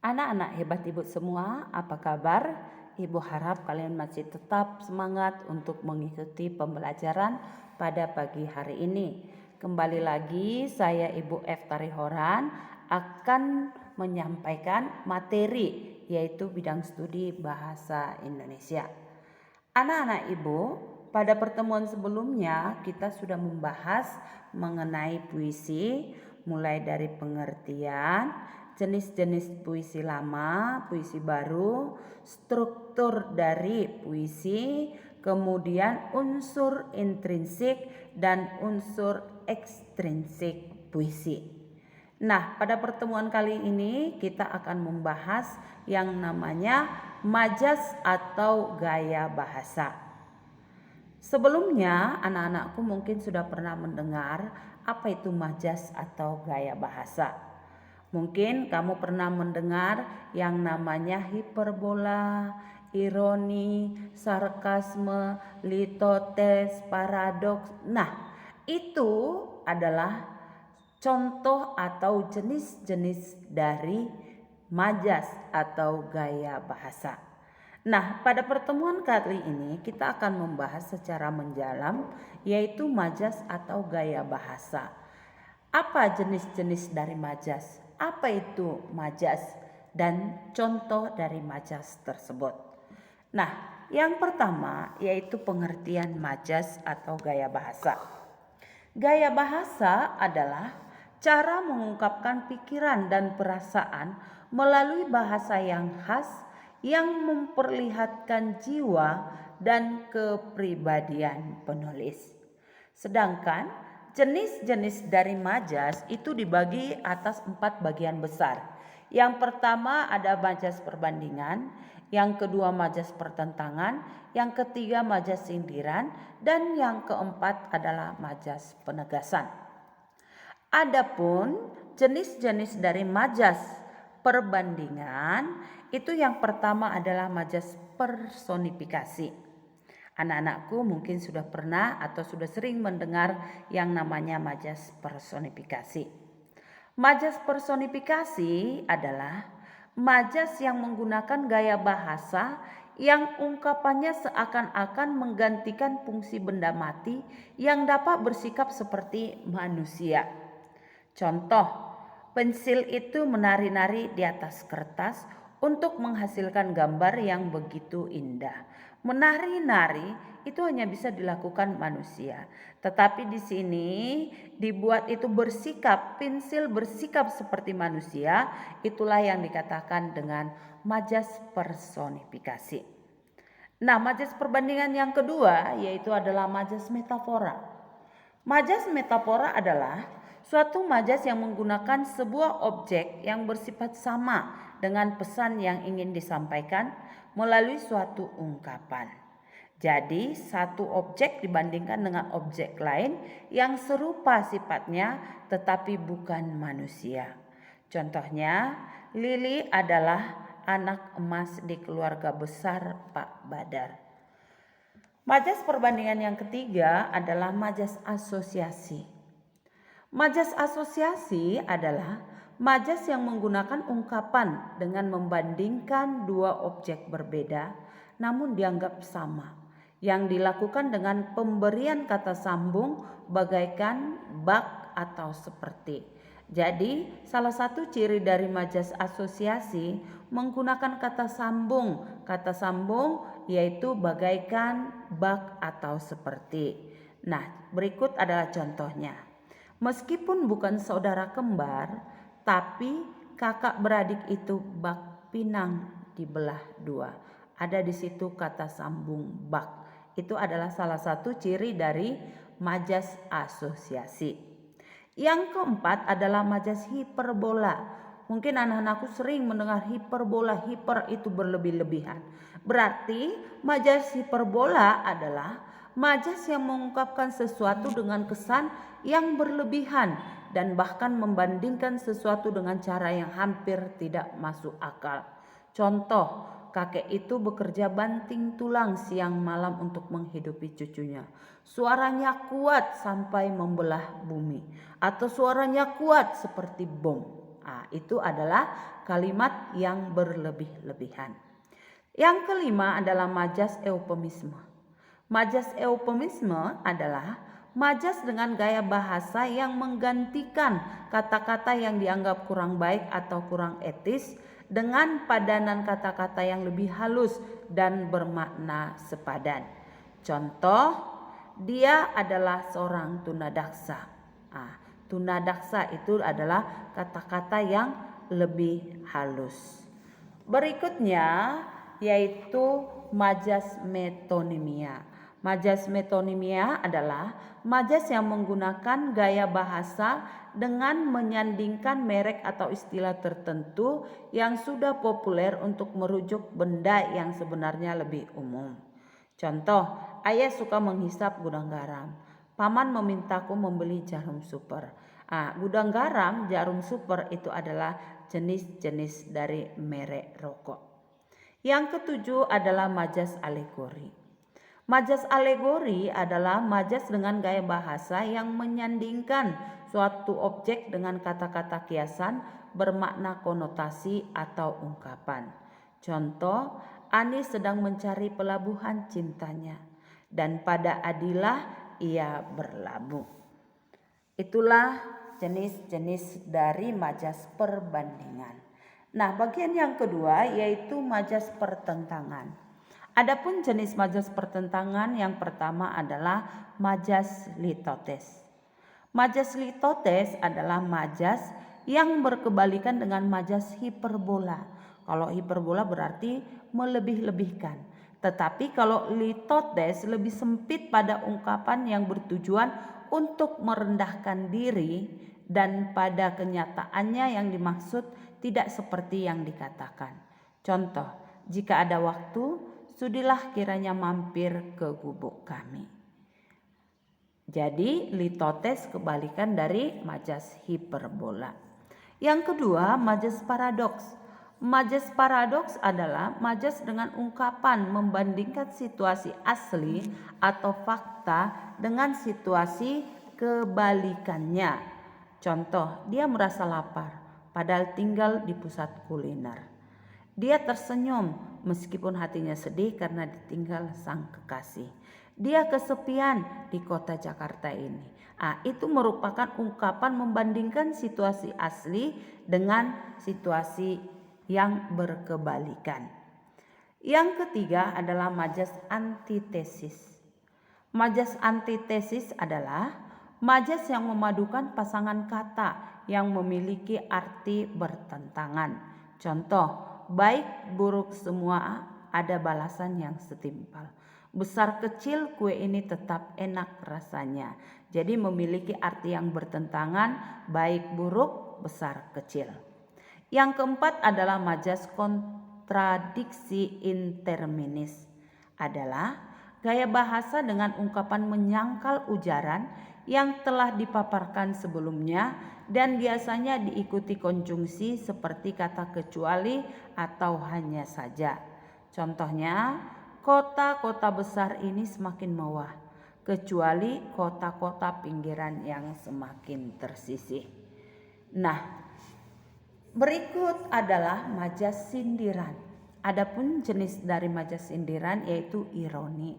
Anak-anak hebat ibu semua, apa kabar? Ibu harap kalian masih tetap semangat untuk mengikuti pembelajaran pada pagi hari ini. Kembali lagi saya Ibu F. Tarihoran akan menyampaikan materi yaitu bidang studi bahasa Indonesia. Anak-anak ibu, pada pertemuan sebelumnya kita sudah membahas mengenai puisi, mulai dari pengertian, jenis-jenis puisi lama, puisi baru, struktur dari puisi, kemudian unsur intrinsik dan unsur ekstrinsik puisi. Nah, pada pertemuan kali ini kita akan membahas yang namanya majas atau gaya bahasa. Sebelumnya, anak-anakku mungkin sudah pernah mendengar apa itu majas atau gaya bahasa. Mungkin kamu pernah mendengar yang namanya hiperbola, ironi, sarkasme, litotes, paradoks. Nah, itu adalah contoh atau jenis-jenis dari majas atau gaya bahasa. Nah, pada pertemuan kali ini kita akan membahas secara mendalam yaitu majas atau gaya bahasa. Apa jenis-jenis dari majas? Apa itu majas? Dan contoh dari majas tersebut. Nah, yang pertama yaitu pengertian majas atau gaya bahasa. Gaya bahasa adalah cara mengungkapkan pikiran dan perasaan melalui bahasa yang khas yang memperlihatkan jiwa dan kepribadian penulis. Sedangkan jenis-jenis dari majas itu dibagi atas 4 bagian besar. Yang pertama ada majas perbandingan, yang kedua majas pertentangan, yang ketiga majas sindiran, dan yang keempat adalah majas penegasan. Adapun jenis-jenis dari majas perbandingan itu yang pertama adalah majas personifikasi. Anak-anakku mungkin sudah pernah atau sudah sering mendengar yang namanya majas personifikasi. Majas personifikasi adalah majas yang menggunakan gaya bahasa yang ungkapannya seakan-akan menggantikan fungsi benda mati yang dapat bersikap seperti manusia. Contoh, pensil itu menari-nari di atas kertas untuk menghasilkan gambar yang begitu indah. Menari-nari itu hanya bisa dilakukan manusia, tetapi di sini dibuat itu bersikap, pensil bersikap seperti manusia, itulah yang dikatakan dengan majas personifikasi. Nah, majas perbandingan yang kedua yaitu adalah majas metafora. Majas metafora adalah suatu majas yang menggunakan sebuah objek yang bersifat sama dengan pesan yang ingin disampaikan melalui suatu ungkapan. Jadi satu objek dibandingkan dengan objek lain yang serupa sifatnya tetapi bukan manusia. Contohnya, Lili adalah anak emas di keluarga besar Pak Badar. Majas perbandingan yang ketiga adalah majas asosiasi. Majas asosiasi adalah majas yang menggunakan ungkapan dengan membandingkan dua objek berbeda namun dianggap sama, yang dilakukan dengan pemberian kata sambung bagaikan bak atau seperti. Jadi salah satu ciri dari majas asosiasi menggunakan kata sambung. Kata sambung yaitu bagaikan, bak atau seperti. Nah, berikut adalah contohnya. Meskipun bukan saudara kembar, tapi kakak beradik itu bak pinang dibelah dua. Ada di situ kata sambung bak. Itu adalah salah satu ciri dari majas asosiasi. Yang keempat adalah majas hiperbola. Mungkin anak-anakku sering mendengar hiperbola, hiper itu berlebih-lebihan. Berarti majas hiperbola adalah majas yang mengungkapkan sesuatu dengan kesan yang berlebihan dan bahkan membandingkan sesuatu dengan cara yang hampir tidak masuk akal. Contoh, kakek itu bekerja banting tulang siang malam untuk menghidupi cucunya. Suaranya kuat sampai membelah bumi, atau suaranya kuat seperti bom. Itu adalah kalimat yang berlebih-lebihan. Yang kelima adalah majas eufemisme. Majas eufemisme adalah majas dengan gaya bahasa yang menggantikan kata-kata yang dianggap kurang baik atau kurang etis dengan padanan kata-kata yang lebih halus dan bermakna sepadan. Contoh, dia adalah seorang tunadaksa. Tunadaksa itu adalah kata-kata yang lebih halus. Berikutnya yaitu majas metonimia. Majas metonimia adalah majas yang menggunakan gaya bahasa dengan menyandingkan merek atau istilah tertentu yang sudah populer untuk merujuk benda yang sebenarnya lebih umum. Contoh, ayah suka menghisap gudang garam. Paman memintaku membeli jarum super. Gudang garam, jarum super itu adalah jenis-jenis dari merek rokok. Yang ketujuh adalah majas alegori. Majas alegori adalah majas dengan gaya bahasa yang menyandingkan suatu objek dengan kata-kata kiasan bermakna konotasi atau ungkapan. Contoh, Ani sedang mencari pelabuhan cintanya dan pada Adilah ia berlabuh. Itulah jenis-jenis dari majas perbandingan. Nah, bagian yang kedua yaitu majas pertentangan. Adapun jenis majas pertentangan yang pertama adalah majas litotes. Majas litotes adalah majas yang berkebalikan dengan majas hiperbola. Kalau hiperbola berarti melebih-lebihkan. Tetapi kalau litotes lebih sempit pada ungkapan yang bertujuan untuk merendahkan diri dan pada kenyataannya yang dimaksud tidak seperti yang dikatakan. Contoh, jika ada waktu, sudilah kiranya mampir ke gubuk kami. Jadi litotes kebalikan dari majas hiperbola. Yang kedua, majas paradoks. Majas paradoks adalah majas dengan ungkapan membandingkan situasi asli atau fakta dengan situasi kebalikannya. Contoh, dia merasa lapar padahal tinggal di pusat kuliner. Dia tersenyum meskipun hatinya sedih karena ditinggal sang kekasih. Dia kesepian di kota Jakarta ini. Itu merupakan ungkapan membandingkan situasi asli dengan situasi yang berkebalikan. Yang ketiga adalah majas antitesis. Majas antitesis adalah majas yang memadukan pasangan kata yang memiliki arti bertentangan. Contoh, baik buruk semua ada balasan yang setimpal. Besar kecil kue ini tetap enak rasanya. Jadi memiliki arti yang bertentangan, baik buruk, besar kecil. Yang keempat adalah majas kontradiksi interminis. Adalah gaya bahasa dengan ungkapan menyangkal ujaran yang telah dipaparkan sebelumnya dan biasanya diikuti konjungsi seperti kata kecuali atau hanya saja. Contohnya, kota-kota besar ini semakin mewah, kecuali kota-kota pinggiran yang semakin tersisih. Nah, berikut adalah majas sindiran. Adapun jenis dari majas sindiran yaitu ironi.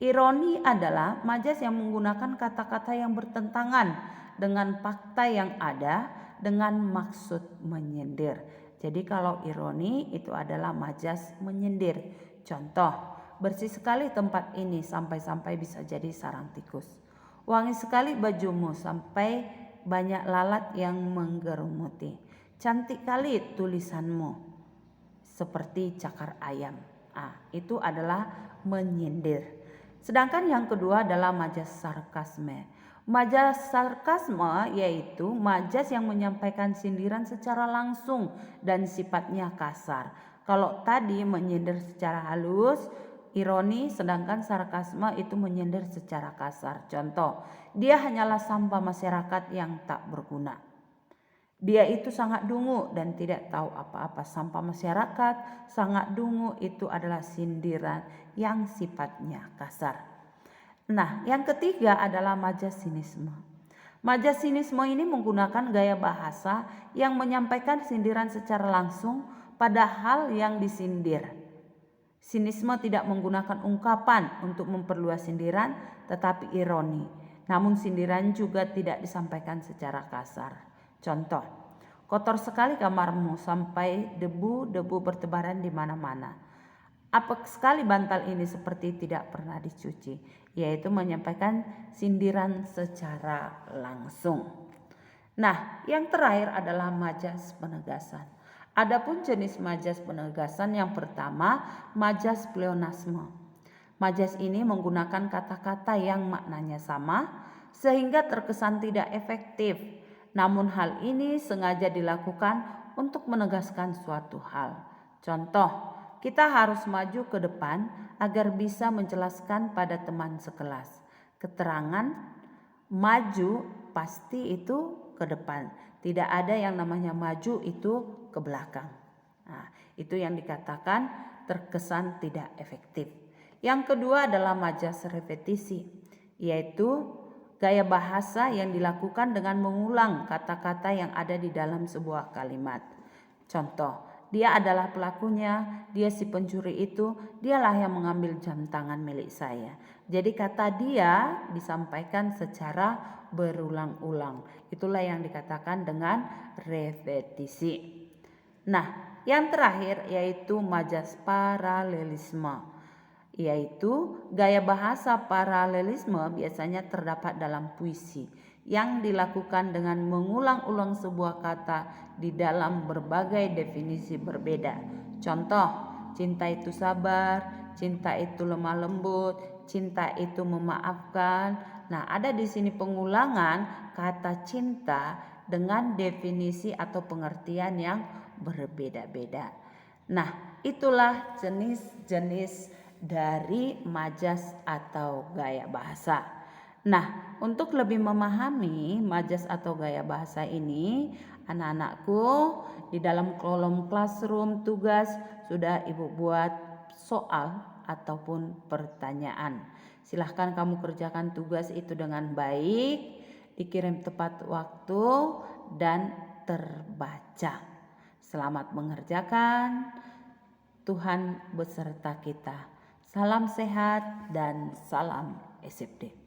Ironi adalah majas yang menggunakan kata-kata yang bertentangan dengan fakta yang ada dengan maksud menyindir. Jadi kalau ironi itu adalah majas menyindir. Contoh, bersih sekali tempat ini sampai-sampai bisa jadi sarang tikus. Wangi sekali bajumu sampai banyak lalat yang menggerumuti. Cantik kali tulisanmu seperti cakar ayam. Itu adalah menyindir. Sedangkan yang kedua adalah majas sarkasme. Majas sarkasme yaitu majas yang menyampaikan sindiran secara langsung dan sifatnya kasar. Kalau tadi menyindir secara halus, ironi, sedangkan sarkasme itu menyindir secara kasar. Contoh, dia hanyalah sampah masyarakat yang tak berguna. Dia itu sangat dungu dan tidak tahu apa-apa. Sampah masyarakat, sangat dungu itu adalah sindiran yang sifatnya kasar. Nah, yang ketiga adalah majas sinisme. Majas sinisme ini menggunakan gaya bahasa yang menyampaikan sindiran secara langsung pada hal yang disindir. Sinisme tidak menggunakan ungkapan untuk memperluas sindiran, tetapi ironi. Namun sindiran juga tidak disampaikan secara kasar. Contoh, kotor sekali kamarmu sampai debu-debu bertebaran di mana-mana. Apek sekali bantal ini seperti tidak pernah dicuci, yaitu menyampaikan sindiran secara langsung. Nah, yang terakhir adalah majas penegasan. Adapun jenis majas penegasan yang pertama, majas pleonasme. Majas ini menggunakan kata-kata yang maknanya sama sehingga terkesan tidak efektif. Namun hal ini sengaja dilakukan untuk menegaskan suatu hal. Contoh, kita harus maju ke depan agar bisa menjelaskan pada teman sekelas. Keterangan maju pasti itu ke depan. Tidak ada yang namanya maju itu ke belakang. Nah, itu yang dikatakan terkesan tidak efektif. Yang kedua adalah majas repetisi, yaitu gaya bahasa yang dilakukan dengan mengulang kata-kata yang ada di dalam sebuah kalimat. Contoh, dia adalah pelakunya, dia si pencuri itu, dialah yang mengambil jam tangan milik saya. Jadi kata dia disampaikan secara berulang-ulang. Itulah yang dikatakan dengan repetisi. Nah, yang terakhir yaitu majas paralelisme, yaitu gaya bahasa paralelisme biasanya terdapat dalam puisi yang dilakukan dengan mengulang-ulang sebuah kata di dalam berbagai definisi berbeda. Contoh, cinta itu sabar, cinta itu lemah lembut, cinta itu memaafkan. Nah, ada di sini pengulangan kata cinta dengan definisi atau pengertian yang berbeda-beda. Nah, itulah jenis-jenis dari majas atau gaya bahasa. Nah, untuk lebih memahami majas atau gaya bahasa ini, anak-anakku di dalam kolom classroom tugas sudah Ibu buat soal ataupun pertanyaan. Silahkan kamu kerjakan tugas itu dengan baik, dikirim tepat waktu dan terbaca. Selamat mengerjakan. Tuhan beserta kita. Salam sehat dan salam SFD.